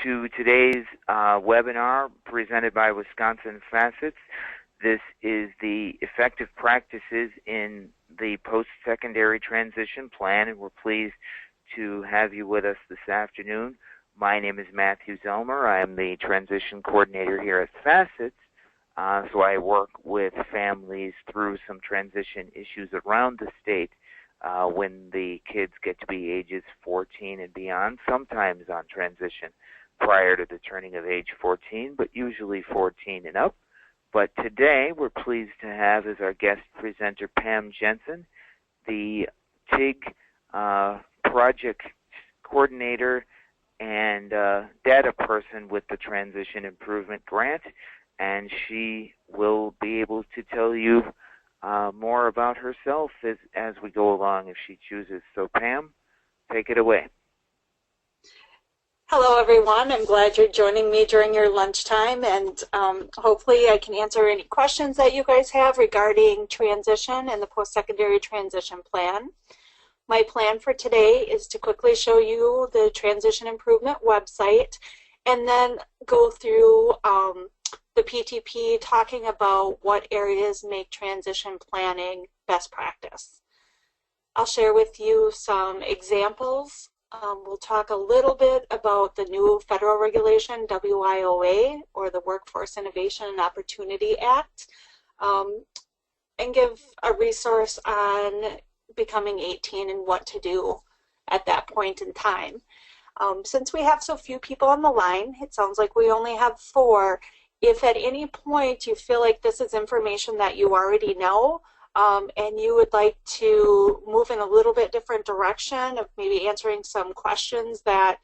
to today's webinar presented by Wisconsin Facets. This is the effective practices in the post-secondary transition plan, and we're pleased to have you with us this afternoon. My name is Matthew Zelmer. I am the transition coordinator here at Facets, so I work with families through some transition issues around the state when the kids get to be ages 14 and beyond, sometimes on transition prior to the turning of age 14, but usually 14 and up. But today we're pleased to have as our guest presenter Pam Jensen, the TIG project coordinator and data person with the Transition Improvement Grant, and she will be able to tell you more about herself as we go along if she chooses. So Pam, take it away. Hello everyone, I'm glad you're joining me during your lunchtime, and hopefully I can answer any questions that you guys have regarding transition and the post-secondary transition plan. My plan for today is to quickly show you the Transition Improvement website and then go through the PTP talking about what areas make transition planning best practice. I'll share with you some examples. We'll talk a little bit about the new federal regulation, WIOA, or the Workforce Innovation and Opportunity Act, and give a resource on becoming 18 and what to do at that point in time. Since we have so few people on the line, it sounds like we only have 4. If at any point you feel like this is information that you already know, and you would like to move in a little bit different direction of maybe answering some questions that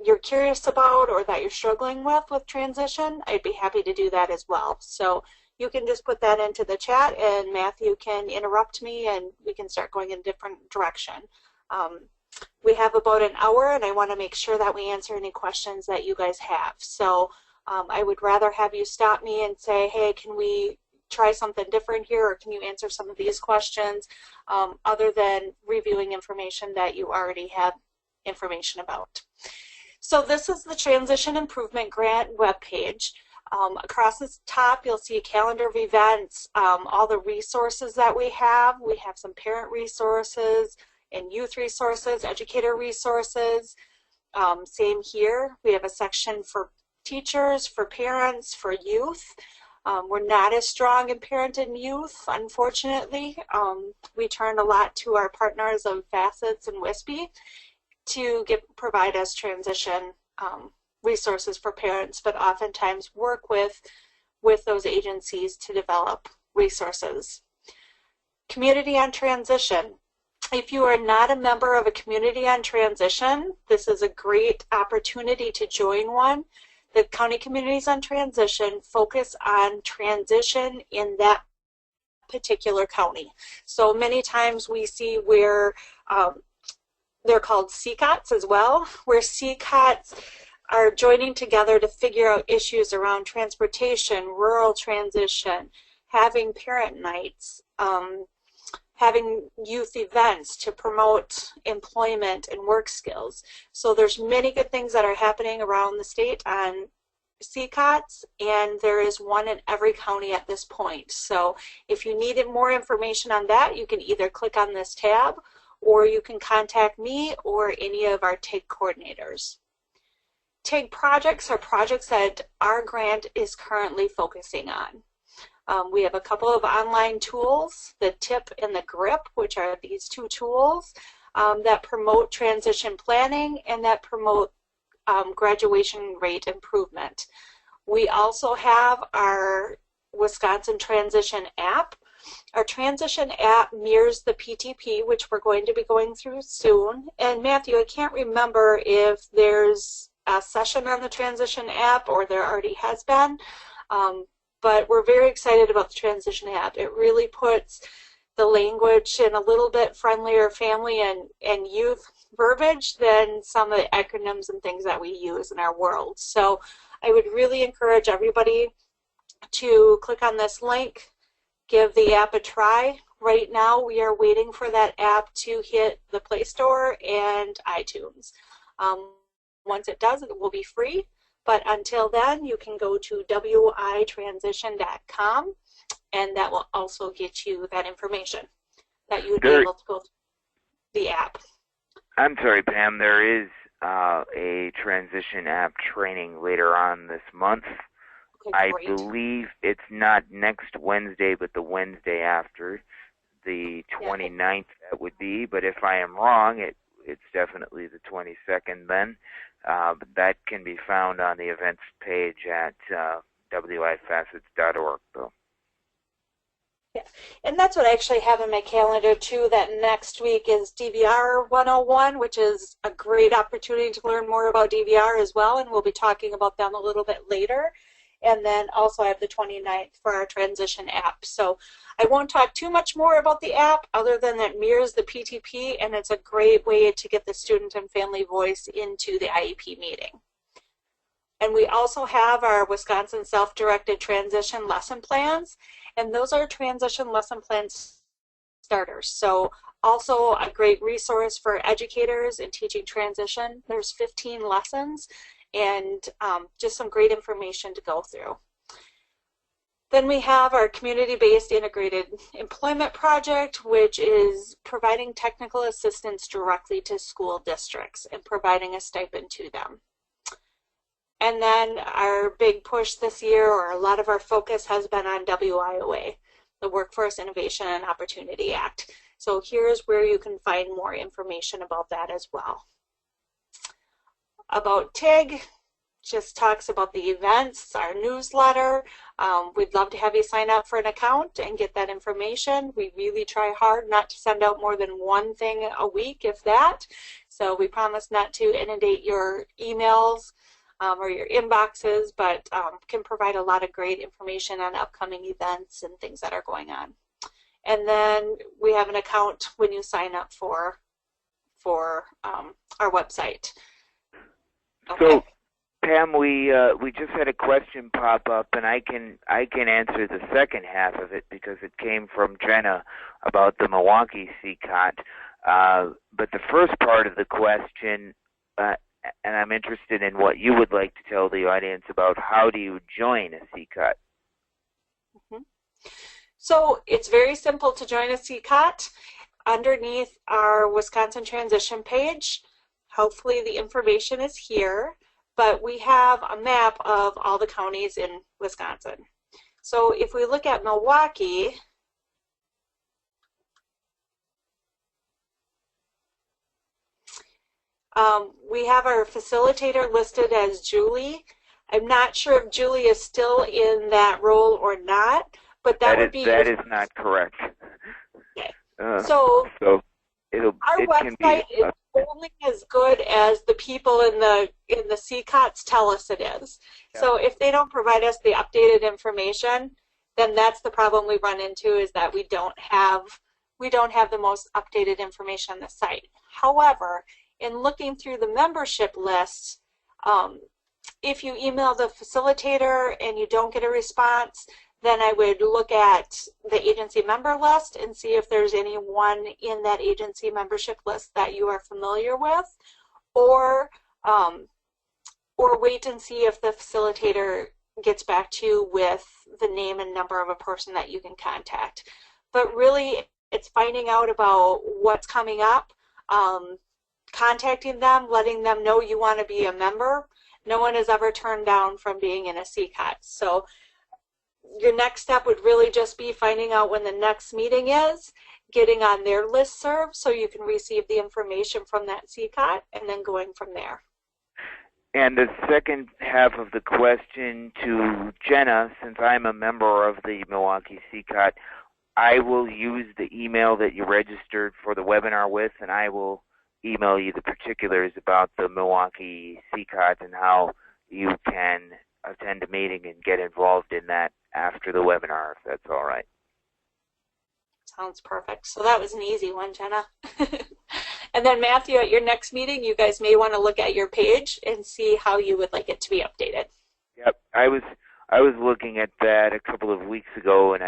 you're curious about or that you're struggling with transition, I'd be happy to do that as well. So you can just put that into the chat and Matthew can interrupt me and we can start going in a different direction. We have about an hour and I want to make sure that we answer any questions that you guys have. So I would rather have you stop me and say, hey, can we try something different here, or can you answer some of these questions, other than reviewing information that you already have information about. So this is the Transition Improvement Grant webpage. Across the top you'll see a calendar of events, all the resources that we have. We have some parent resources and youth resources, educator resources. Same here, we have a section for teachers, for parents, for youth. We're not as strong in parent and youth, unfortunately. We turn a lot to our partners of Facets and WISPE to provide us transition resources for parents, but oftentimes work with those agencies to develop resources. Community on Transition. If you are not a member of a community on transition, this is a great opportunity to join one. The county communities on transition focus on transition in that particular county. So many times we see where they're called CCOTs as well, where CCOTs are joining together to figure out issues around transportation, rural transition, having parent nights, having youth events to promote employment and work skills. So there's many good things that are happening around the state on CCOTs, and there is one in every county at this point. So if you needed more information on that, you can either click on this tab, or you can contact me or any of our TIG coordinators. TIG projects are projects that our grant is currently focusing on. We have a couple of online tools, the TIP and the GRIP, which are these 2 tools that promote transition planning and that promote graduation rate improvement. We also have our Wisconsin Transition app. Our Transition app mirrors the PTP, which we're going to be going through soon. And Matthew, I can't remember if there's a session on the Transition app or there already has been. But we're very excited about the Transition app. It really puts the language in a little bit friendlier family and youth verbiage than some of the acronyms and things that we use in our world. So I would really encourage everybody to click on this link, give the app a try. Right now we are waiting for that app to hit the Play Store and iTunes. once it does, it will be free. But until then, you can go to witransition.com, and that will also get you that information that you would be able to go through the app. I'm sorry, Pam, there is a transition app training later on this month. Okay, I great. believe it's not next Wednesday, but the Wednesday after, the 29th that would be. But if I am wrong, it's definitely the 22nd then. But that can be found on the events page at wifacets.org. So. Yeah, and that's what I actually have in my calendar too, that next week is DVR 101, which is a great opportunity to learn more about DVR as well, and we'll be talking about them a little bit later. And then also I have the 29th for our transition app. So I won't talk too much more about the app other than that mirrors the PTP, and it's a great way to get the student and family voice into the IEP meeting. And we also have our Wisconsin Self-Directed Transition Lesson Plans, and those are transition lesson plan starters. So also a great resource for educators in teaching transition. There's 15 lessons and just some great information to go through. Then we have our community-based integrated employment project, which is providing technical assistance directly to school districts and providing a stipend to them. And then our big push this year, or a lot of our focus, has been on WIOA, the Workforce Innovation and Opportunity Act. So here's where you can find more information about that as well. About TIG, just talks about the events, our newsletter. We'd love to have you sign up for an account and get that information. We really try hard not to send out more than one thing a week, if that. So we promise not to inundate your emails or your inboxes, but can provide a lot of great information on upcoming events and things that are going on. And then we have an account when you sign up for our website. Okay. So, Pam, we just had a question pop up, and I can answer the second half of it because it came from Jenna about the Milwaukee CCOT. But the first part of the question, and I'm interested in what you would like to tell the audience about how do you join a CCOT? Mm-hmm. So it's very simple to join a CCOT. Underneath our Wisconsin Transition page, hopefully the information is here, but we have a map of all the counties in Wisconsin. So if we look at Milwaukee, we have our facilitator listed as Julie. I'm not sure if Julie is still in that role or not, but that would be... That is not correct. Okay. So our website is only as good as the people in the CCOTs tell us it is. Yeah. So if they don't provide us the updated information, then that's the problem we run into, is that we don't have the most updated information on the site. However, in looking through the membership lists, if you email the facilitator and you don't get a response, then I would look at the agency member list and see if there's anyone in that agency membership list that you are familiar with, or wait and see if the facilitator gets back to you with the name and number of a person that you can contact. But really, it's finding out about what's coming up, contacting them, letting them know you want to be a member. No one is ever turned down from being in a CCOT. So your next step would really just be finding out when the next meeting is, getting on their listserv so you can receive the information from that CCOT, and then going from there. And the second half of the question to Jenna, since I'm a member of the Milwaukee CCOT, I will use the email that you registered for the webinar with, and I will email you the particulars about the Milwaukee CCOT and how you can attend a meeting and get involved in that after the webinar, if that's all right. Sounds perfect. So that was an easy one, Jenna. And then Matthew, at your next meeting, you guys may want to look at your page and see how you would like it to be updated. Yep, I was looking at that a couple of weeks ago, and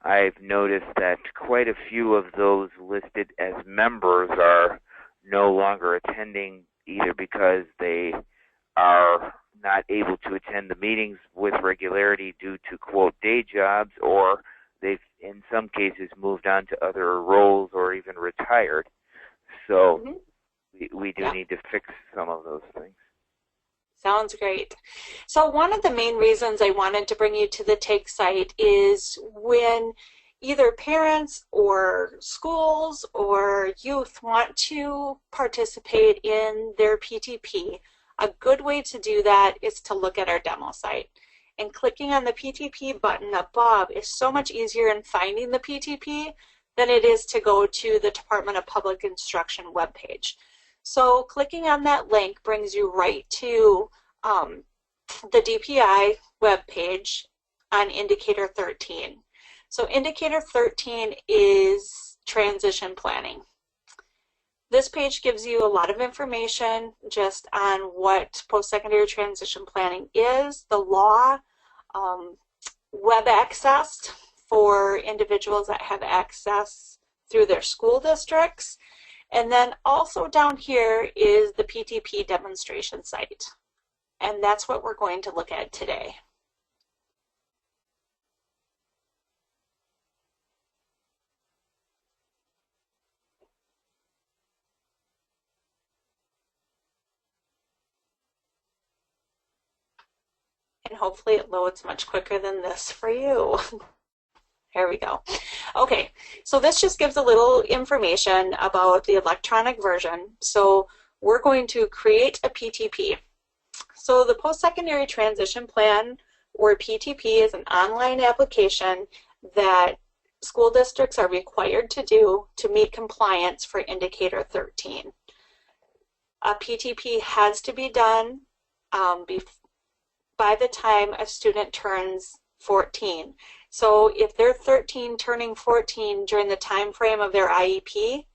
I've noticed that quite a few of those listed as members are no longer attending either because they are not able to attend the meetings with regularity due to, quote, day jobs, or they've, in some cases, moved on to other roles or even retired. So we do need to fix some of those things. Sounds great. So one of the main reasons I wanted to bring you to the TAKE site is when either parents or schools or youth want to participate in their PTP, a good way to do that is to look at our demo site. And clicking on the PTP button above is so much easier in finding the PTP than it is to go to the Department of Public Instruction webpage. So clicking on that link brings you right to the DPI webpage on Indicator 13. So Indicator 13 is transition planning. This page gives you a lot of information just on what post-secondary transition planning is, the law, web access for individuals that have access through their school districts. And then also down here is the PTP demonstration site. And that's what we're going to look at today. And hopefully it loads much quicker than this for you. Here we go. Okay, so this just gives a little information about the electronic version. So we're going to create a PTP. So the Post-Secondary Transition Plan, or PTP, is an online application that school districts are required to do to meet compliance for Indicator 13. A PTP has to be done by the time a student turns 14. So if they're 13 turning 14 during the time frame of their IEP,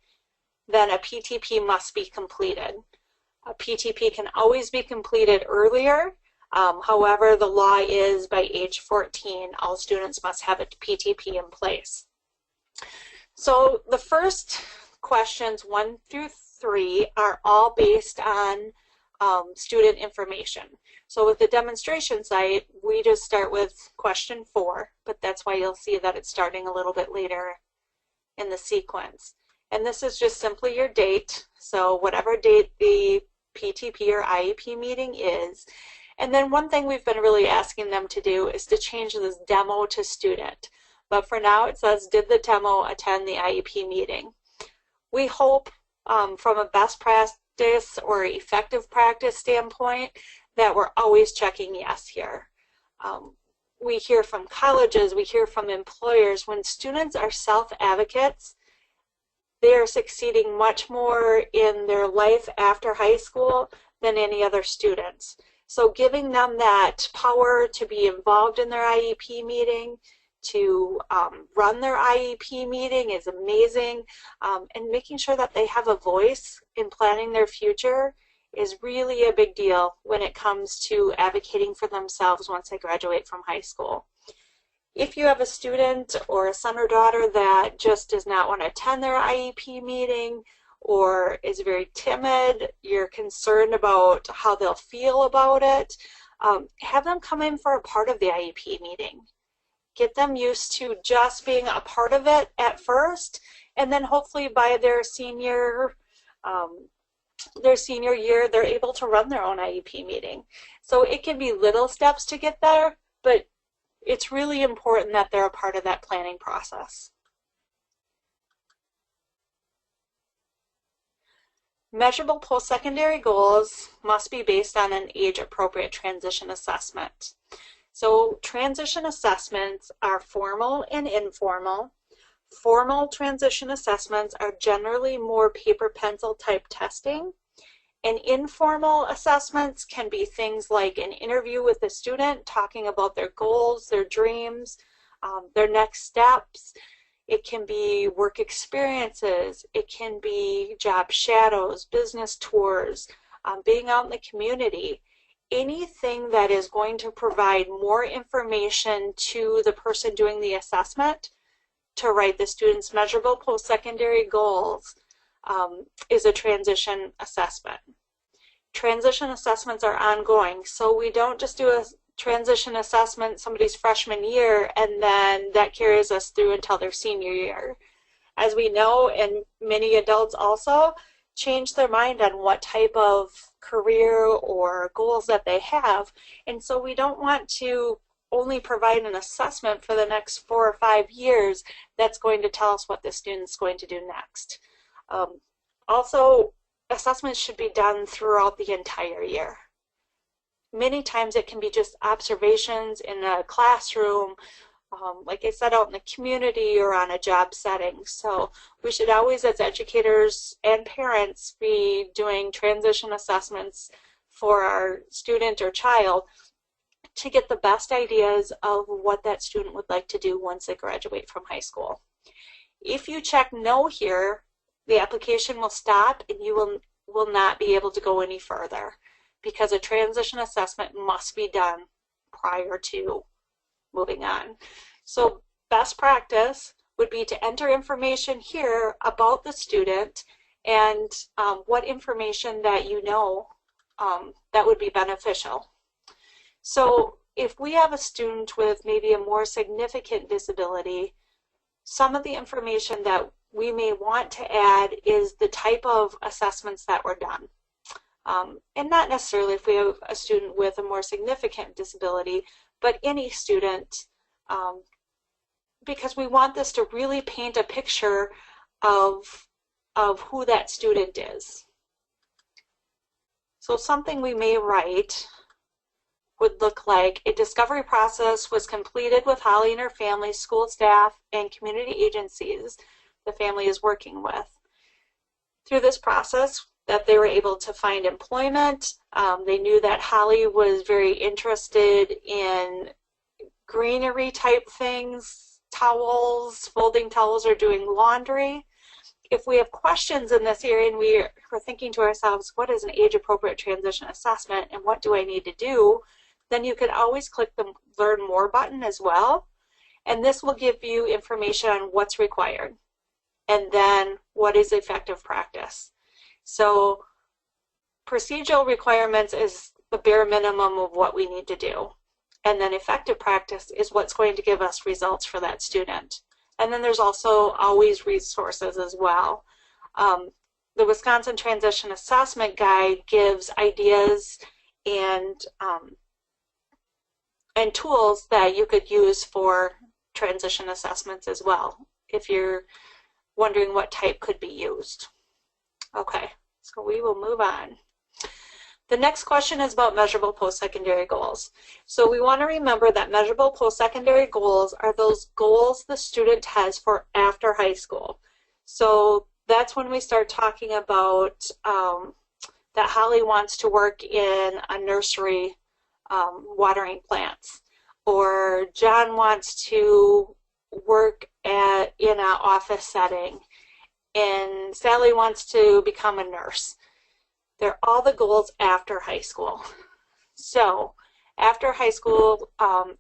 then a PTP must be completed. A PTP can always be completed earlier. However, the law is by age 14, all students must have a PTP in place. So the first questions 1 through 3 are all based on student information. So with the demonstration site, we just start with question 4, but that's why you'll see that it's starting a little bit later in the sequence. And this is just simply your date, so whatever date the PTP or IEP meeting is. And then one thing we've been really asking them to do is to change this demo to student. But for now it says, did the demo attend the IEP meeting? We hope from a best practice or effective practice standpoint that we're always checking yes here. We hear from colleges, we hear from employers, when students are self-advocates, they are succeeding much more in their life after high school than any other students. So giving them that power to be involved in their IEP meeting, to run their IEP meeting is amazing, and making sure that they have a voice in planning their future is really a big deal when it comes to advocating for themselves once they graduate from high school. If you have a student or a son or daughter that just does not want to attend their IEP meeting or is very timid, you're concerned about how they'll feel about it, have them come in for a part of the IEP meeting. Get them used to just being a part of it at first, and then hopefully by their senior year, they're able to run their own IEP meeting. So it can be little steps to get there, but it's really important that they're a part of that planning process. Measurable post-secondary goals must be based on an age-appropriate transition assessment. So transition assessments are formal and informal. Formal transition assessments are generally more paper pencil type testing, and informal assessments can be things like an interview with a student talking about their goals, their dreams, their next steps. It can be work experiences, it can be job shadows, business tours, being out in the community. Anything that is going to provide more information to the person doing the assessment to write the student's measurable post-secondary goals is a transition assessment. transition assessments are ongoing. So we don't just do a transition assessment somebody's freshman year and then that carries us through until their senior year. As we know, and many adults also change their mind on what type of career or goals that they have. And so we don't want to only provide an assessment for the next 4 or 5 years that's going to tell us what the student's going to do next. Also, assessments should be done throughout the entire year. Many times it can be just observations in a classroom, like I said, out in the community or on a job setting. So we should always, as educators and parents, be doing transition assessments for our student or child to get the best ideas of what that student would like to do once they graduate from high school. If you check no here, the application will stop and you will not be able to go any further because a transition assessment must be done prior to moving on. So best practice would be to enter information here about the student and what information that you know that would be beneficial. So if we have a student with maybe a more significant disability, some of the information that we may want to add is the type of assessments that were done. And not necessarily if we have a student with a more significant disability, but any student, because we want this to really paint a picture of who that student is. So something we may write would look like a discovery process was completed with Holly and her family, school staff, and community agencies the family is working with. Through this process, that they were able to find employment. They knew that Holly was very interested in greenery type things, towels, folding towels, or doing laundry. If we have questions in this area and we're thinking to ourselves, what is an age-appropriate transition assessment and what do I need to do, then you could always click the Learn More button as well. And this will give you information on what's required and then what is effective practice. So procedural requirements is the bare minimum of what we need to do. And then effective practice is what's going to give us results for that student. And then there's also always resources as well. The Wisconsin Transition Assessment Guide gives ideas and tools that you could use for transition assessments as well, if you're wondering what type could be used. Okay, so we will move on. The next question is about measurable post-secondary goals. So we want to remember that measurable post-secondary goals are those goals the student has for after high school. So that's when we start talking about that Holly wants to work in a nursery watering plants, or John wants to work in an office setting, and Sally wants to become a nurse. They're all the goals after high school. So after high school,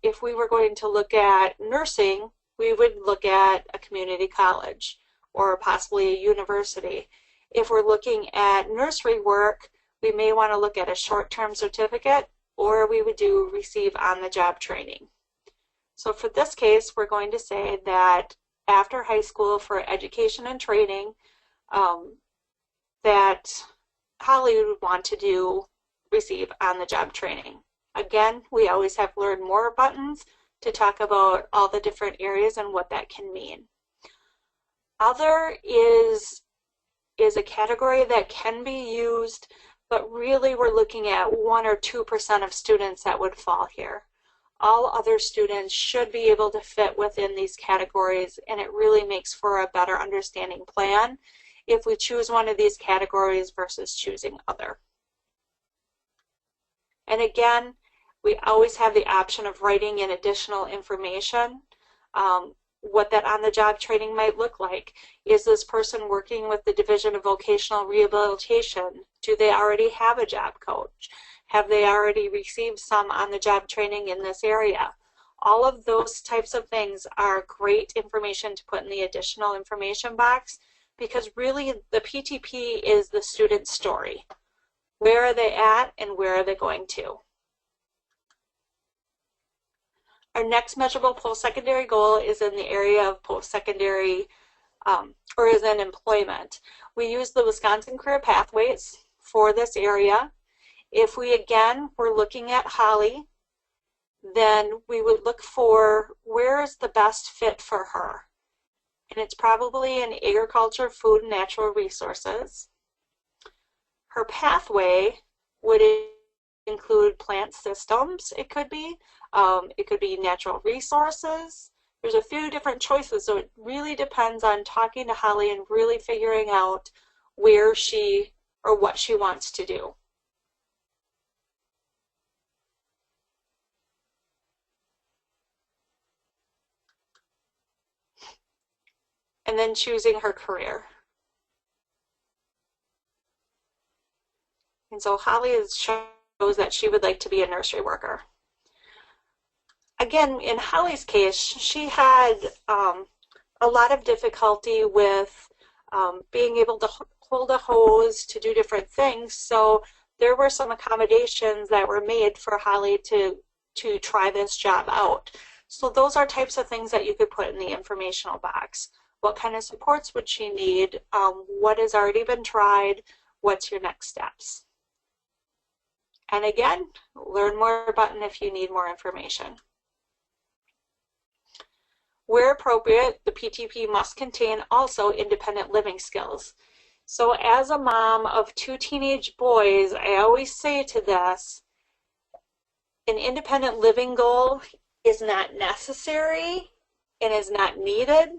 if we were going to look at nursing, we would look at a community college or possibly a university. If we're looking at nursery work, we may want to look at a short-term certificate, or we would receive on-the-job training. So for this case, we're going to say that after high school for education and training, that Holly would want to receive on-the-job training. Again, we always have Learn More buttons to talk about all the different areas and what that can mean. Other is a category that can be used, but really we're looking at 1 or 2% of students that would fall here. All other students should be able to fit within these categories, and it really makes for a better understanding plan if we choose one of these categories versus choosing other. And again, we always have the option of writing in additional information, what that on-the-job training might look like. Is this person working with the Division of Vocational Rehabilitation? Do they already have a job coach? Have they already received some on-the-job training in this area? All of those types of things are great information to put in the additional information box, because really the PTP is the student's story. Where are they at and where are they going to? Our next measurable post-secondary goal is in the area of post-secondary or is in employment. We use the Wisconsin Career Pathways for this area. If we again were looking at Holly, then we would look for where is the best fit for her. And it's probably in agriculture, food, and natural resources. Her pathway would include plant systems, it could be natural resources. There's a few different choices, so it really depends on talking to Holly and really figuring out where she or what she wants to do. And then choosing her career. And so Holly shows that she would like to be a nursery worker. Again, in Holly's case, she had a lot of difficulty with being able to hold a hose to do different things. So there were some accommodations that were made for Holly to try this job out. So those are types of things that you could put in the informational box. What kind of supports would she need? What has already been tried? What's your next steps? And again, learn more button if you need more information. Where appropriate, the PTP must contain also independent living skills. So as a mom of 2 teenage boys, I always say to this, an independent living goal is not necessary and is not needed,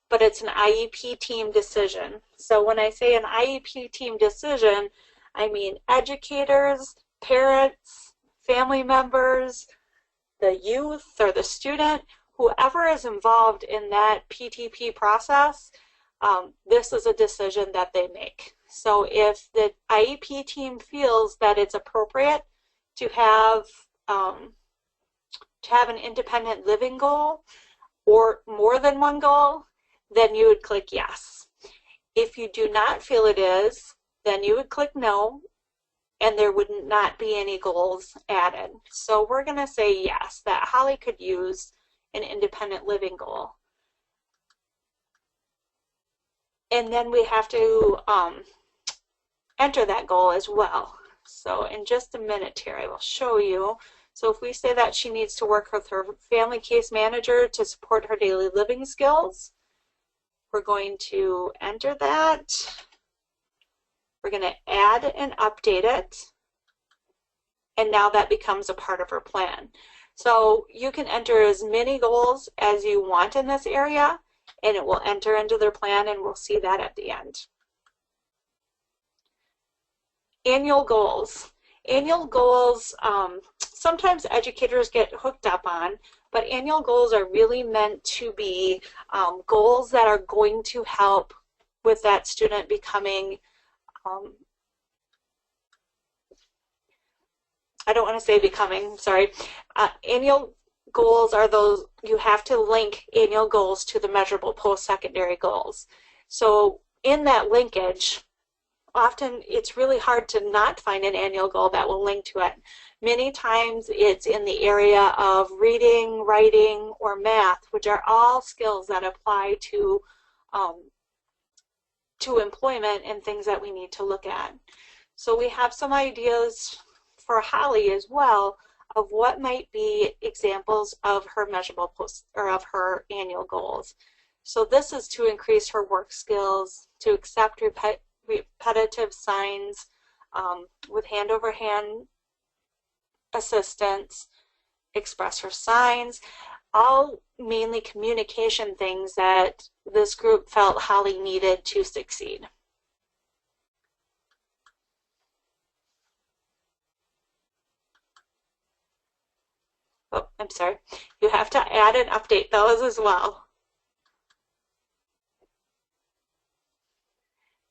but it's an IEP team decision. So when I say an IEP team decision, I mean educators, parents, family members, the youth or the student, whoever is involved in that PTP process, this is a decision that they make. So if the IEP team feels that it's appropriate to have an independent living goal or more than one goal, then you would click yes. If you do not feel it is, then you would click no, and there would not be any goals added. So we're going to say yes, that Holly could use an independent living goal. And then we have to enter that goal as well. So in just a minute here, I will show you. So if we say that she needs to work with her family case manager to support her daily living skills, we're going to enter that. We're going to add and update it. And now that becomes a part of her plan. So you can enter as many goals as you want in this area, and it will enter into their plan, and we'll see that at the end. Annual goals. Annual goals, sometimes educators get hooked up on, but annual goals are really meant to be goals that are going to help with that student becoming I don't want to say becoming, sorry. Annual goals are those, you have to link annual goals to the measurable post-secondary goals. So in that linkage, often it's really hard to not find an annual goal that will link to it. Many times it's in the area of reading, writing, or math, which are all skills that apply to employment and things that we need to look at. So we have some ideas for Holly as well of what might be examples of her measurable or of her annual goals. So this is to increase her work skills, to accept repetitive signs with hand-over-hand assistance, express her signs, all mainly communication things that this group felt Holly needed to succeed. Oh, I'm sorry. You have to add and update those as well.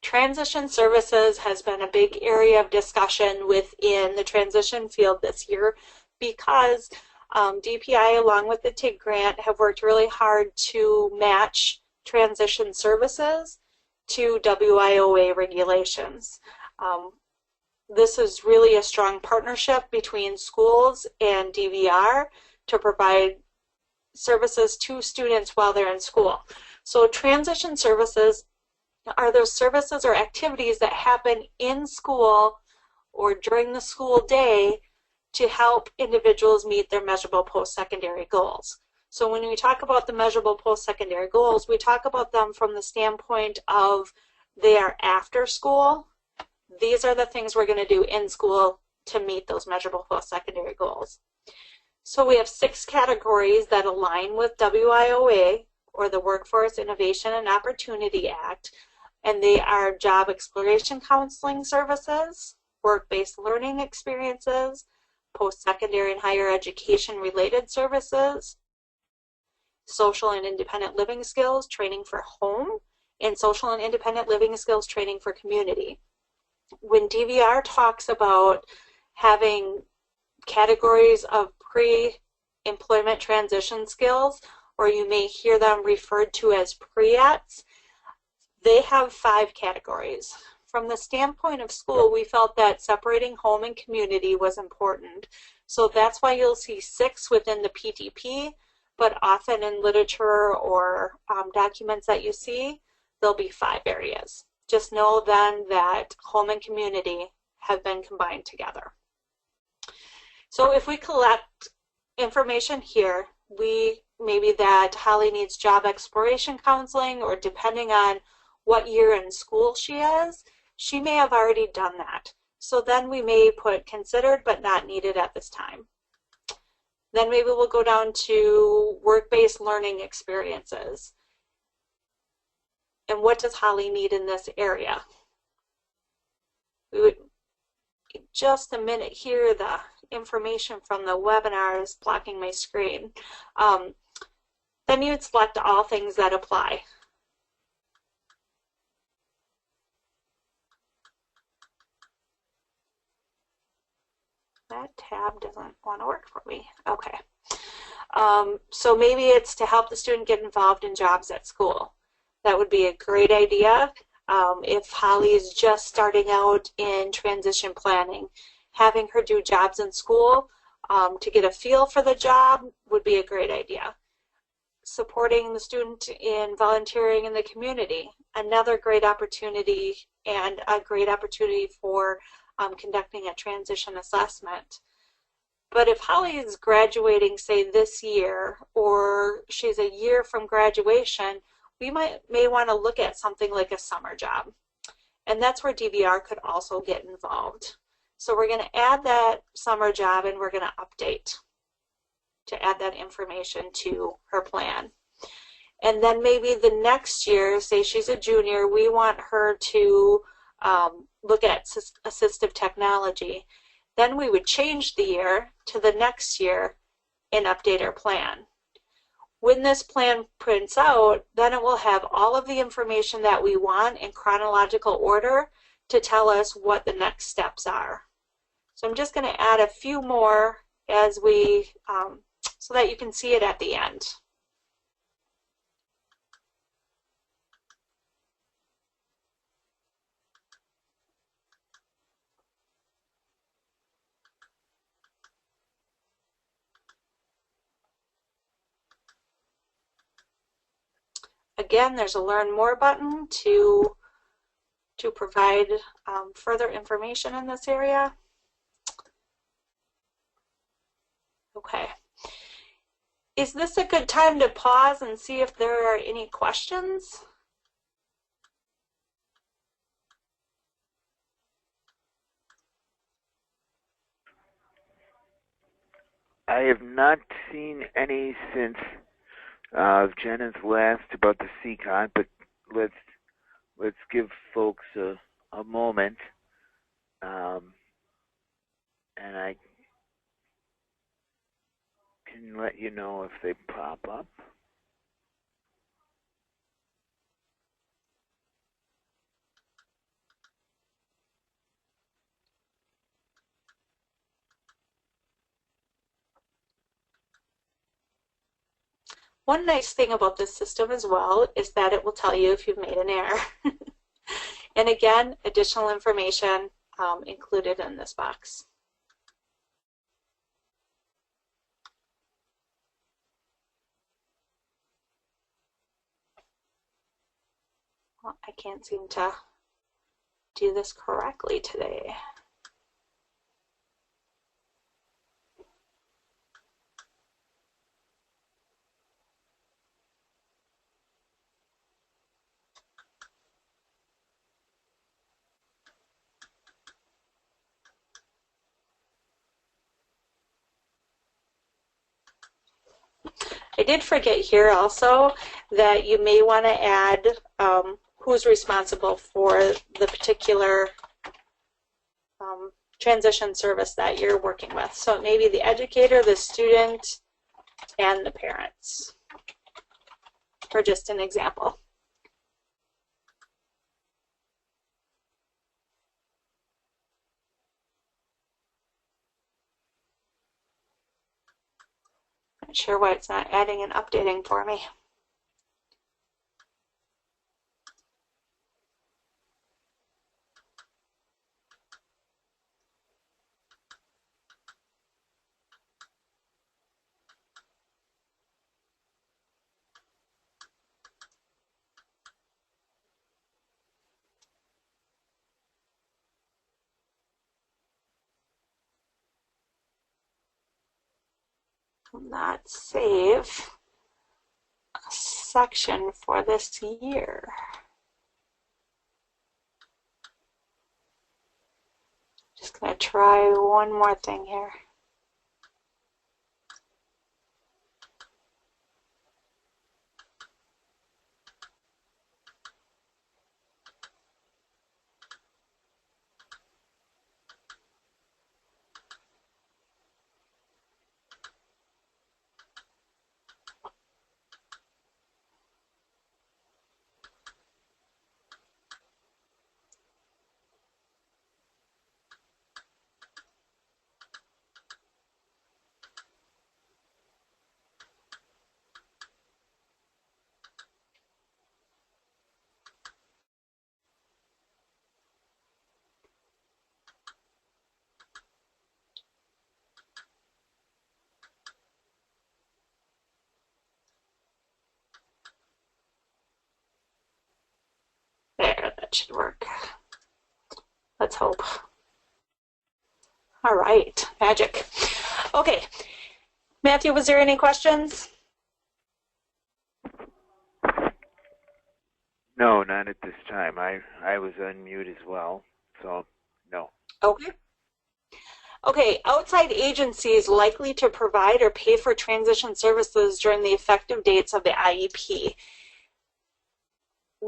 Transition services has been a big area of discussion within the transition field this year because DPI, along with the TIG grant, have worked really hard to match transition services to WIOA regulations. this is really a strong partnership between schools and DVR to provide services to students while they're in school. So transition services are those services or activities that happen in school or during the school day to help individuals meet their measurable post-secondary goals. So when we talk about the measurable post-secondary goals, we talk about them from the standpoint of they are after school. These are the things we're going to do in school to meet those measurable post-secondary goals. So we have 6 categories that align with WIOA, or the Workforce Innovation and Opportunity Act, and they are job exploration counseling services, work-based learning experiences, post-secondary and higher education related services, social and independent living skills training for home, and social and independent living skills training for community. When DVR talks about having categories of pre-employment transition skills, or you may hear them referred to as pre-ETs, they have 5 categories. From the standpoint of school, we felt that separating home and community was important. So that's why you'll see 6 within the PTP, but often in literature or documents that you see, there'll be 5 areas. Just know then that home and community have been combined together. So if we collect information here, maybe that Holly needs job exploration counseling, or depending on what year in school she is, she may have already done that. So then we may put considered but not needed at this time. Then maybe we'll go down to work-based learning experiences. And what does Holly need in this area? We would, just a minute here, the information from the webinar is blocking my screen. Then you'd select all things that apply. That tab doesn't want to work for me. Okay. So maybe it's to help the student get involved in jobs at school. That would be a great idea. If Holly is just starting out in transition planning, having her do jobs in school to get a feel for the job would be a great idea. Supporting the student in volunteering in the community, another great opportunity, and a great opportunity for conducting a transition assessment. But if Holly is graduating, say, this year, or she's a year from graduation, we may want to look at something like a summer job. And that's where DVR could also get involved. So we're going to add that summer job, and we're going to update to add that information to her plan. And then maybe the next year, say she's a junior, we want her to look at assistive technology. Then we would change the year to the next year and update our plan. When this plan prints out, then it will have all of the information that we want in chronological order to tell us what the next steps are. So I'm just going to add a few more as we, so that you can see it at the end. Again, there's a Learn More button to provide further information in this area. Okay. Is this a good time to pause and see if there are any questions? I have not seen any since Jenna's last about the CCON, but let's give folks a moment, and I can let you know if they pop up. One nice thing about this system as well is that it will tell you if you've made an error. And again, additional information included in this box. Well, I can't seem to do this correctly today. I did forget here also that you may want to add who's responsible for the particular transition service that you're working with. So it may be the educator, the student, and the parents, for just an example. Not sure why it's not adding and updating for me. Not save a section for this year. Just going to try one more thing here. There, that should work. Let's hope. All right, magic. Okay, Matthew, was there any questions? No, not at this time. I was on mute as well, so no. Okay. Okay, outside agencies likely to provide or pay for transition services during the effective dates of the IEP.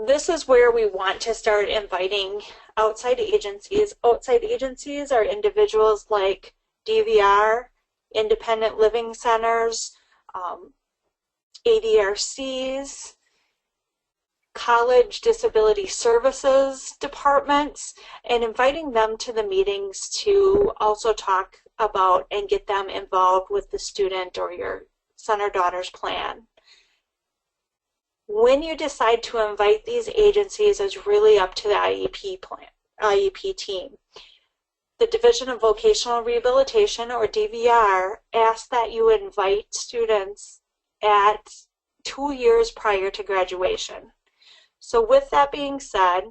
This is where we want to start inviting outside agencies. Outside agencies are individuals like DVR, independent living centers, ADRCs, college disability services departments, and inviting them to the meetings to also talk about and get them involved with the student or your son or daughter's plan. When you decide to invite these agencies is really up to the IEP team. The Division of Vocational Rehabilitation, or DVR, asks that you invite students at 2 years prior to graduation. So with that being said,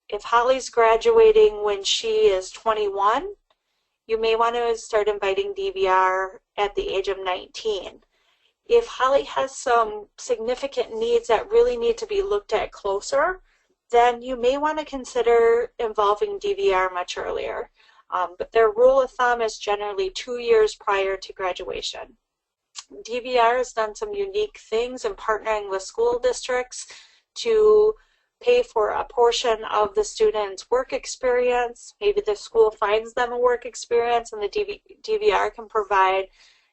if Holly's graduating when she is 21, you may want to start inviting DVR at the age of 19. If Holly has some significant needs that really need to be looked at closer, then you may want to consider involving DVR much earlier. But their rule of thumb is generally 2 years prior to graduation. DVR has done some unique things in partnering with school districts to pay for a portion of the student's work experience. Maybe the school finds them a work experience and the DVR can provide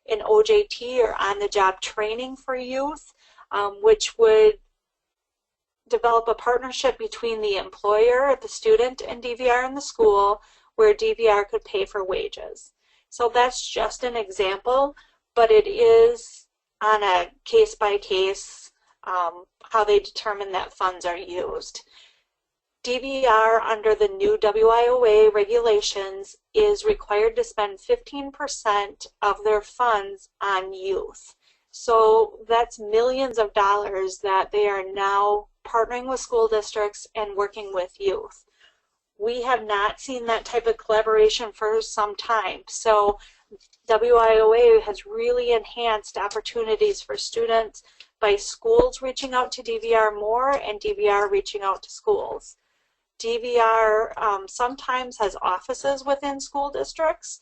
an OJT or on-the-job training for youth, which would develop a partnership between the employer, the student, and DVR in the school, where DVR could pay for wages. So that's just an example, but it is on a case-by-case how they determine that funds are used. DVR under the new WIOA regulations is required to spend 15% of their funds on youth. So that's millions of dollars that they are now partnering with school districts and working with youth. We have not seen that type of collaboration for some time. So WIOA has really enhanced opportunities for students by schools reaching out to DVR more and DVR reaching out to schools. DVR sometimes has offices within school districts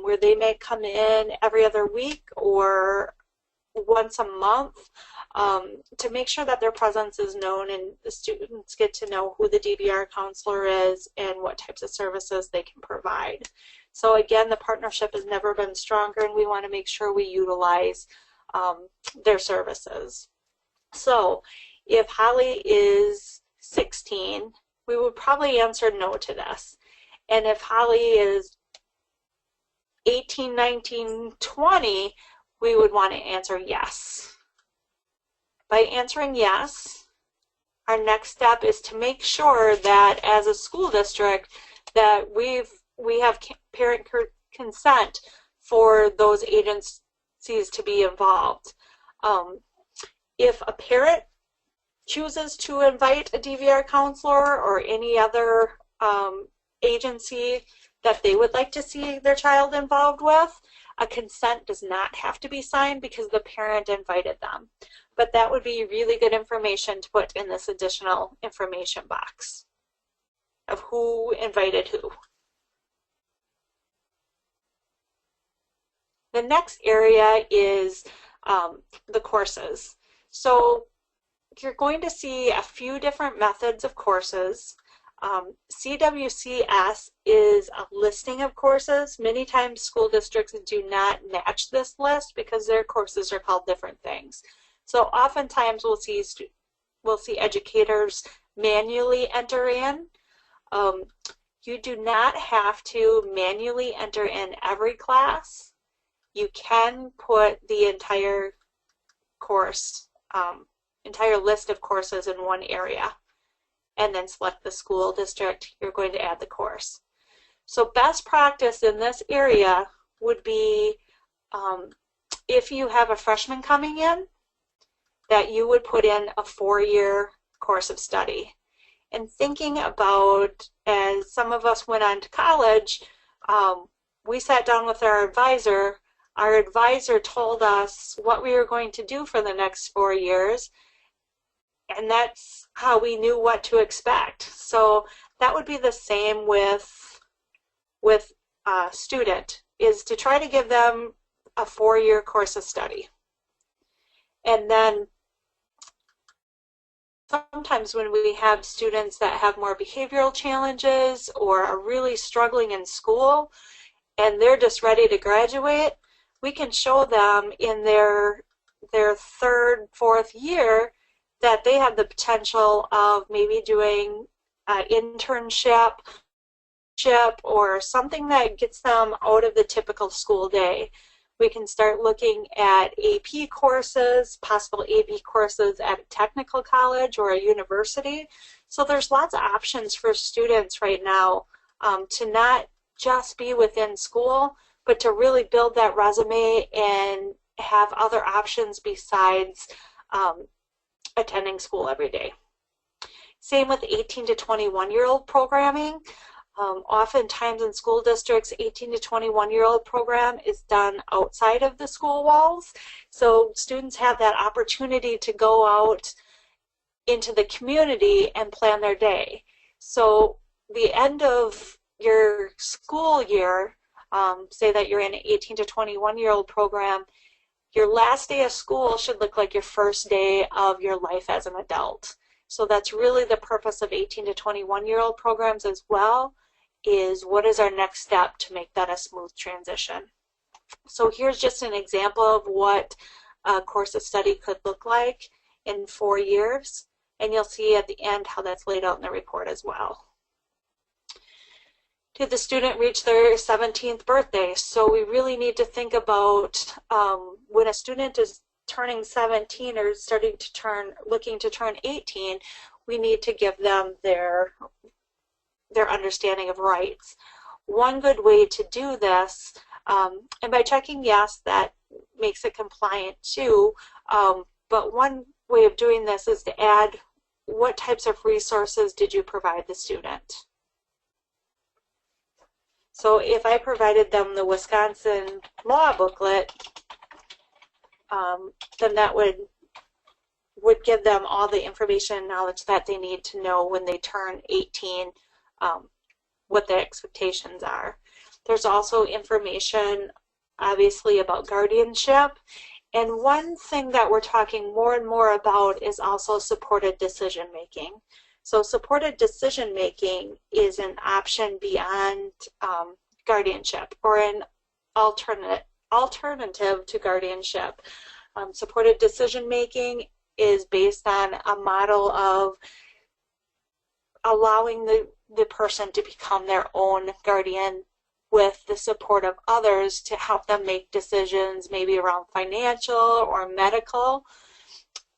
where they may come in every other week or once a month to make sure that their presence is known and the students get to know who the DVR counselor is and what types of services they can provide. So again, the partnership has never been stronger, and we want to make sure we utilize their services. So if Holly is 16, we would probably answer no to this. And if Holly is 18, 19, 20, we would want to answer yes. By answering yes, our next step is to make sure that as a school district that we have parent consent for those agencies to be involved. If a parent chooses to invite a DVR counselor or any other agency that they would like to see their child involved with, a consent does not have to be signed because the parent invited them. But that would be really good information to put in this additional information box of who invited who. The next area is the courses. So you're going to see a few different methods of courses. CWCS is a listing of courses. Many times school districts do not match this list because their courses are called different things. So oftentimes we'll see educators manually enter in. You do not have to manually enter in every class. You can put the entire course, entire list of courses in one area, and then select the school district you're going to add the course. So best practice in this area would be if you have a freshman coming in, that you would put in a 4-year course of study. And thinking about, as some of us went on to college, we sat down with our advisor. Our advisor told us what we were going to do for the next 4 years, and that's how we knew what to expect. So that would be the same with a student, is to try to give them a 4-year course of study. And then sometimes when we have students that have more behavioral challenges or are really struggling in school and they're just ready to graduate, we can show them in their 3rd, 4th year that they have the potential of maybe doing an internship or something that gets them out of the typical school day. We can start looking at AP courses, possible AP courses at a technical college or a university. So there's lots of options for students right now to not just be within school, but to really build that resume and have other options besides attending school every day. Same with 18 to 21-year-old programming. Oftentimes in school districts, 18 to 21-year-old program is done outside of the school walls. So students have that opportunity to go out into the community and plan their day. So the end of your school year, say that you're in an 18 to 21-year-old program, your last day of school should look like your first day of your life as an adult. So that's really the purpose of 18 to 21-year-old programs as well, is what is our next step to make that a smooth transition. So here's just an example of what a course of study could look like in 4 years, and you'll see at the end how that's laid out in the report as well. Did the student reach their 17th birthday? So we really need to think about when a student is turning 17 or looking to turn 18, we need to give them their understanding of rights. One good way to do this, and by checking yes, that makes it compliant too, but one way of doing this is to add what types of resources did you provide the student. So if I provided them the Wisconsin law booklet, then that would give them all the information and knowledge that they need to know when they turn 18, what their expectations are. There's also information, obviously, about guardianship. And one thing that we're talking more and more about is also supported decision making. So supported decision making is an option beyond guardianship, or an alternative to guardianship. Supported decision making is based on a model of allowing the person to become their own guardian with the support of others to help them make decisions, maybe around financial or medical.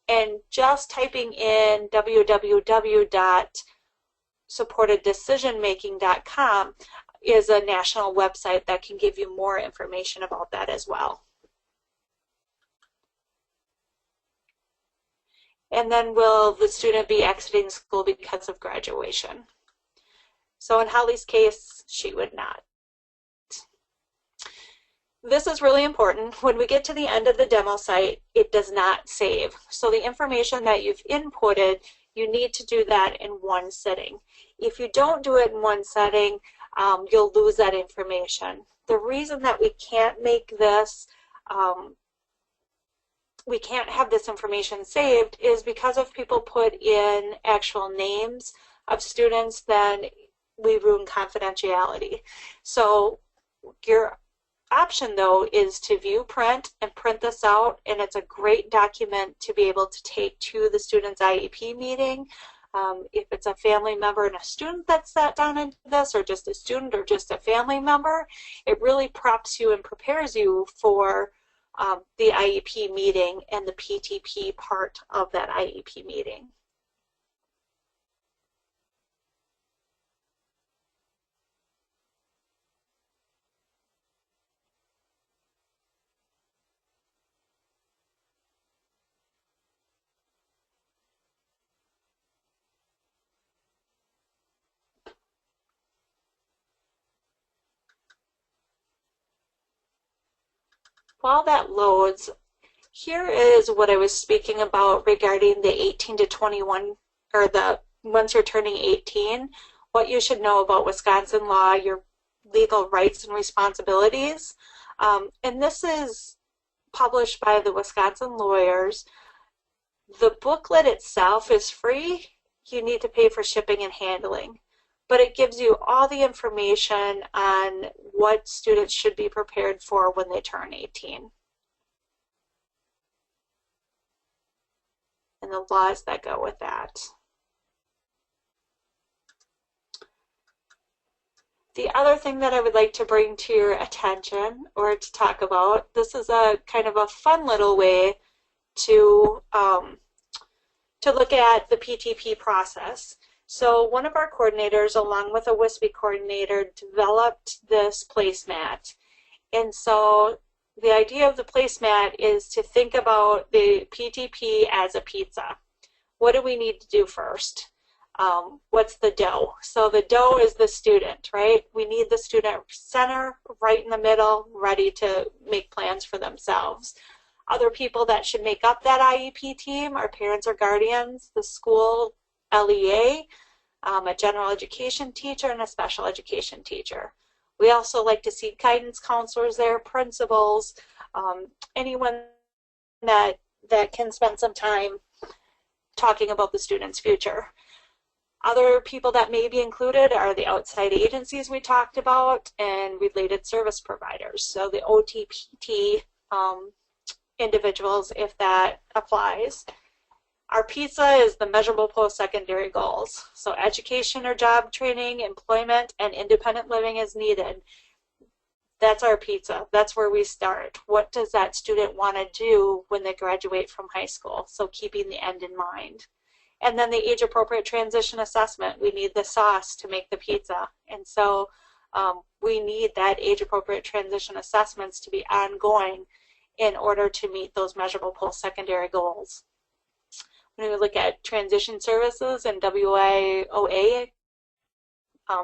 And just typing in www.supporteddecisionmaking.com is a national website that can give you more information about that as well. And then will the student be exiting school because of graduation? So in Holly's case, she would not. This is really important. When we get to the end of the demo site, it does not save. So the information that you've inputted, you need to do that in one sitting. If you don't do it in one setting, you'll lose that information. The reason that we can't make this, we can't have this information saved is because if people put in actual names of students, then we ruin confidentiality. So your option, though, is to view print and print this out, and it's a great document to be able to take to the student's IEP meeting. If it's a family member and a student that sat down into this, or just a student or just a family member, it really preps you and prepares you for the IEP meeting and the PTP part of that IEP meeting. While that loads, here is what I was speaking about regarding the 18 to 21, or the once you're turning 18, what you should know about Wisconsin law, your legal rights and responsibilities. And this is published by the Wisconsin lawyers. The booklet itself is free. You need to pay for shipping and handling. But it gives you all the information on what students should be prepared for when they turn 18. And the laws that go with that. The other thing that I would like to bring to your attention, or to talk about, this is a kind of a fun little way to look at the PTP process. So one of our coordinators, along with a WISPE coordinator, developed this placemat. And so the idea of the placemat is to think about the PTP as a pizza. What do we need to do first? What's the dough? So the dough is the student, right? We need the student center, right in the middle, ready to make plans for themselves. Other people that should make up that IEP team are parents or guardians, the school LEA, a general education teacher, and a special education teacher. We also like to see guidance counselors there, principals, anyone that can spend some time talking about the student's future. Other people that may be included are the outside agencies we talked about and related service providers. So the OTPT individuals, if that applies. Our pizza is the measurable post-secondary goals. So education or job training, employment, and independent living is needed. That's our pizza. That's where we start. What does that student want to do when they graduate from high school? So keeping the end in mind. And then the age-appropriate transition assessment. We need the sauce to make the pizza. And so we need that age-appropriate transition assessments to be ongoing in order to meet those measurable post-secondary goals. When we look at transition services and WIOA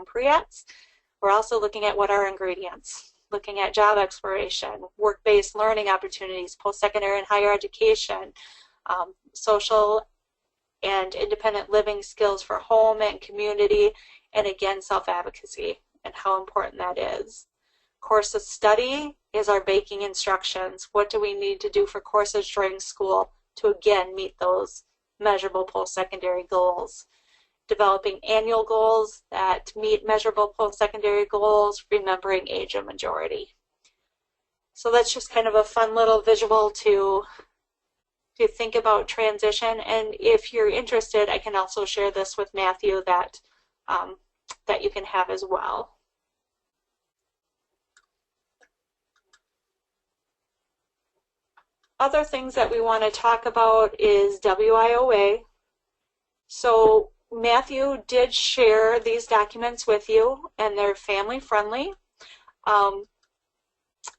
pre-ETs, we're also looking at what are ingredients, looking at job exploration, work-based learning opportunities, post-secondary and higher education, social and independent living skills for home and community, and again, self-advocacy and how important that is. Course of study is our baking instructions. What do we need to do for courses during school to again meet those measurable post-secondary goals? Developing annual goals that meet measurable post-secondary goals, remembering age of majority. So that's just kind of a fun little visual to think about transition. And if you're interested, I can also share this with Matthew that you can have as well. Other things that we want to talk about is WIOA. So Matthew did share these documents with you, and they're family friendly.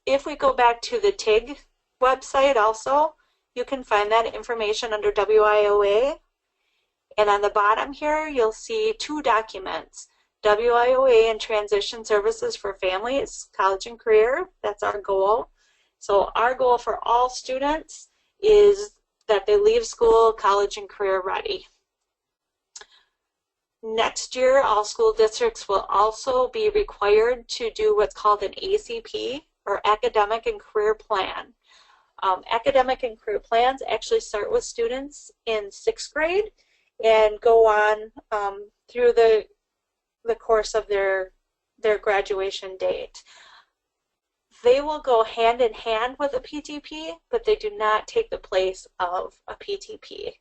If we go back to the TIG website also, you can find that information under WIOA. And on the bottom here, you'll see two documents, WIOA and Transition Services for Families, College and Career. That's our goal. So our goal for all students is that they leave school college and career ready. Next year, all school districts will also be required to do what's called an ACP, or Academic and Career Plan. Academic and career plans actually start with students in 6th grade and go on through the course of their graduation date. They will go hand in hand with a PTP, but they do not take the place of a PTP.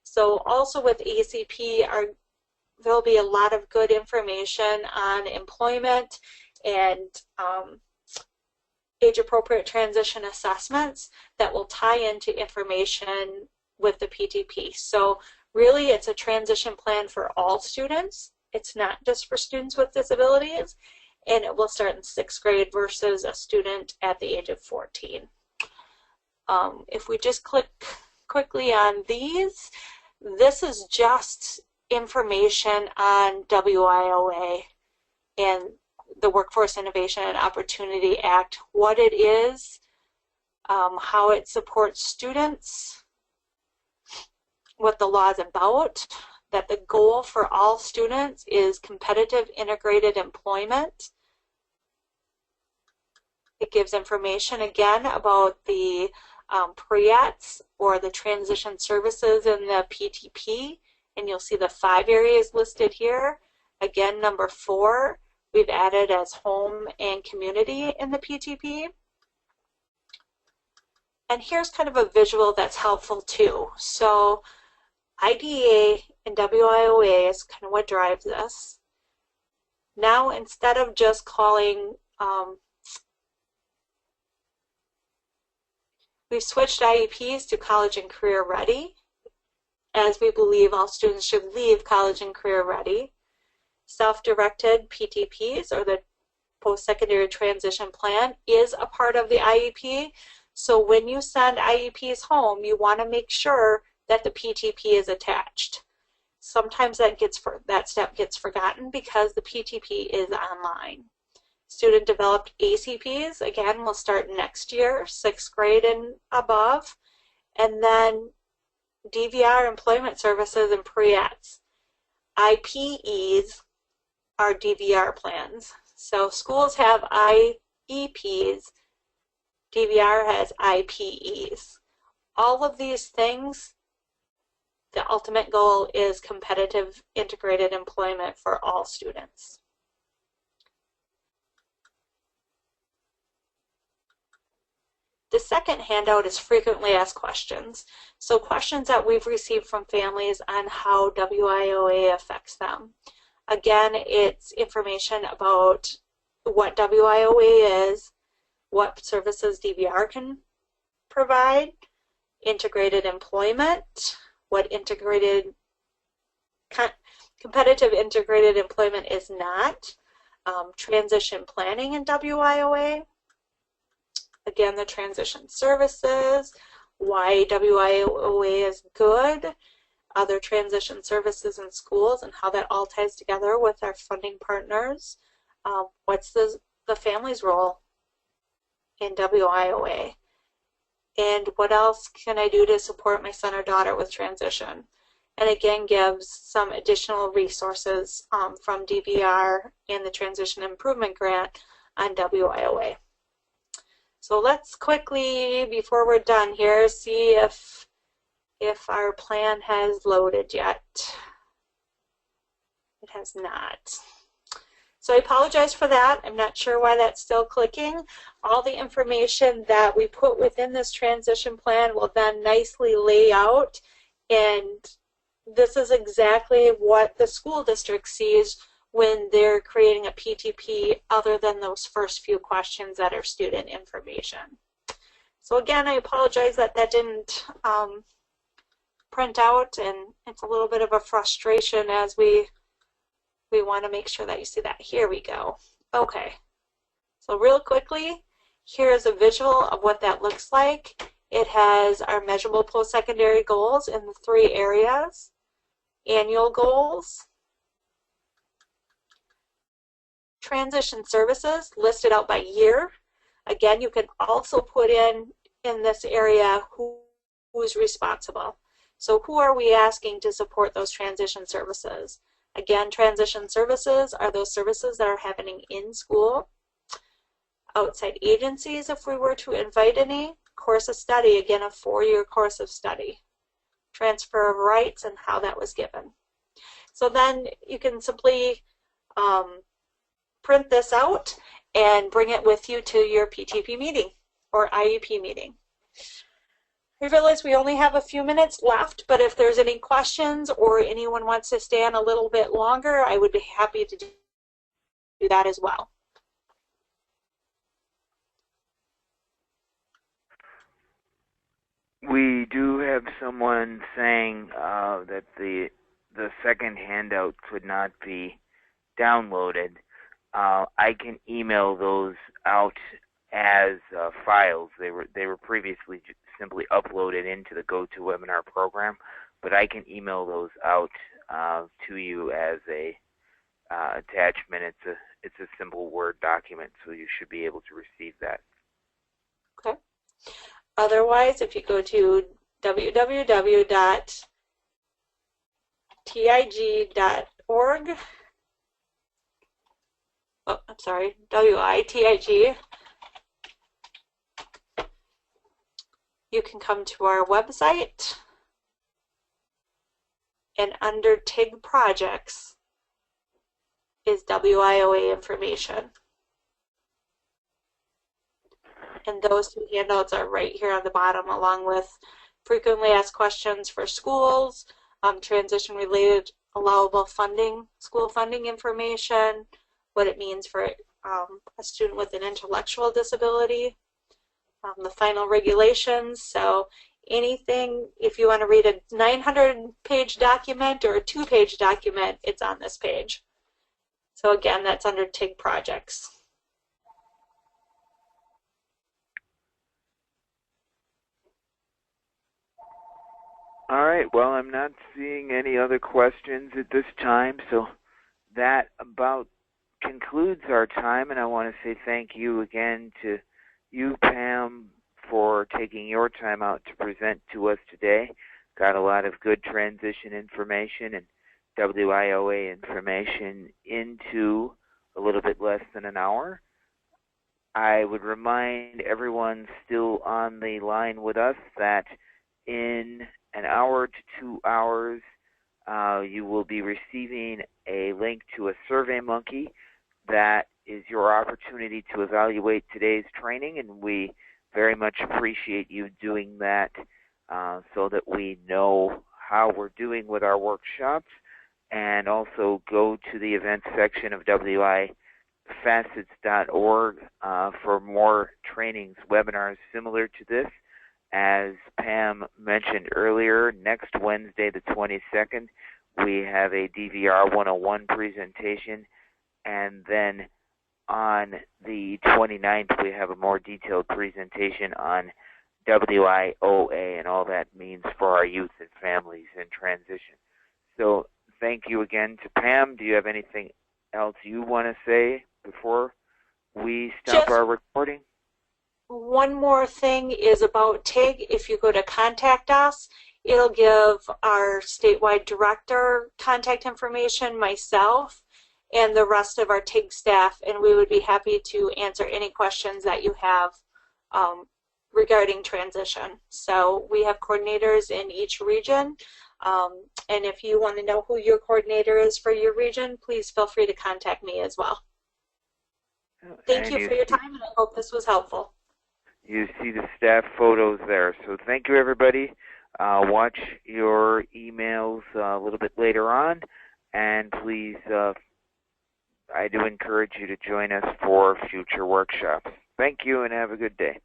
So also with ACP, there'll be a lot of good information on employment and age-appropriate transition assessments that will tie into information with the PTP. So really, it's a transition plan for all students. It's not just for students with disabilities, and it will start in 6th grade versus a student at the age of 14. If we just click quickly on these, this is just information on WIOA and the Workforce Innovation and Opportunity Act, what it is, how it supports students, what the law is about, that the goal for all students is competitive integrated employment. It gives information again about the pre-ETs or the transition services in the PTP, and you'll see the 5 areas listed here. Again, number 4, we've added as home and community in the PTP. And here's kind of a visual that's helpful too. So IDEA and WIOA is kind of what drives this. Now, instead of just calling, we've switched IEPs to college and career ready, as we believe all students should leave college and career ready. Self-directed PTPs, or the post-secondary transition plan, is a part of the IEP. So when you send IEPs home, you want to make sure that the PTP is attached. Sometimes that step gets forgotten because the PTP is online. Student-developed ACPs, again, will start next year, 6th grade and above. And then DVR employment services and pre-ETs. IPEs are DVR plans. So schools have IEPs, DVR has IPEs. All of these things, the ultimate goal is competitive integrated employment for all students. The second handout is frequently asked questions. So questions that we've received from families on how WIOA affects them. Again, it's information about what WIOA is, what services DVR can provide, integrated employment, what integrated competitive integrated employment is not. Transition planning in WIOA. Again, the transition services, why WIOA is good, other transition services in schools, and how that all ties together with our funding partners. What's the family's role in WIOA? And what else can I do to support my son or daughter with transition? And again, gives some additional resources from DVR and the Transition Improvement Grant on WIOA. So let's quickly, before we're done here, see if our plan has loaded yet. It has not. So I apologize for that. I'm not sure why that's still clicking. All the information that we put within this transition plan will then nicely lay out, and this is exactly what the school district sees when they're creating a PTP, other than those first few questions that are student information. So again, I apologize that that didn't print out, and it's a little bit of a frustration as we want to make sure that you see that. Here we go. Okay. So real quickly, here's a visual of what that looks like. It has our measurable post-secondary goals in the 3 areas, annual goals, transition services listed out by year. Again, you can also put in this area who's responsible. So who are we asking to support those transition services? Again, transition services are those services that are happening in school, outside agencies if we were to invite any, course of study, again a 4-year course of study, transfer of rights and how that was given. So then you can simply print this out and bring it with you to your PTP meeting or IEP meeting. I realize we only have a few minutes left, but if there's any questions or anyone wants to stay on a little bit longer, I would be happy to do that as well. We do have someone saying that the second handout could not be downloaded. I can email those out as files. They were previously simply uploaded into the GoToWebinar program, but I can email those out to you as a attachment. It's a simple Word document, so you should be able to receive that. Okay. Otherwise, if you go to www.tig.org, oh, I'm sorry, WITIG, you can come to our website, and under TIG projects is WIOA information. And those 2 handouts are right here on the bottom, along with frequently asked questions for schools, transition-related allowable funding, school funding information, what it means for a student with an intellectual disability, the final regulations. So anything, if you want to read a 900-page document or a 2-page document, it's on this page. So again, that's under TIG projects. All right, well, I'm not seeing any other questions at this time, so that about concludes our time, and I want to say thank you again to you, Pam, for taking your time out to present to us today. Got a lot of good transition information and WIOA information into a little bit less than an hour. I would remind everyone still on the line with us that in an hour to 2 hours, you will be receiving a link to a SurveyMonkey. That is your opportunity to evaluate today's training, and we very much appreciate you doing that so that we know how we're doing with our workshops, and also go to the events section of wifacets.org for more trainings, webinars similar to this. As Pam mentioned earlier, next Wednesday, the 22nd, we have a DVR 101 presentation, and then on the 29th we have a more detailed presentation on WIOA and all that means for our youth and families in transition. So thank you again to Pam. Do you have anything else you want to say before we stop our recording? One more thing is about TIG. If you go to contact us, it'll give our statewide director contact information, myself, and the rest of our TIG staff, and we would be happy to answer any questions that you have regarding transition. So we have coordinators in each region, and if you want to know who your coordinator is for your region, please feel free to contact me as well. Thank you for your time, and I hope this was helpful. You see the staff photos there. So thank you, everybody. Watch your emails a little bit later on, and please, I do encourage you to join us for future workshops. Thank you, and have a good day.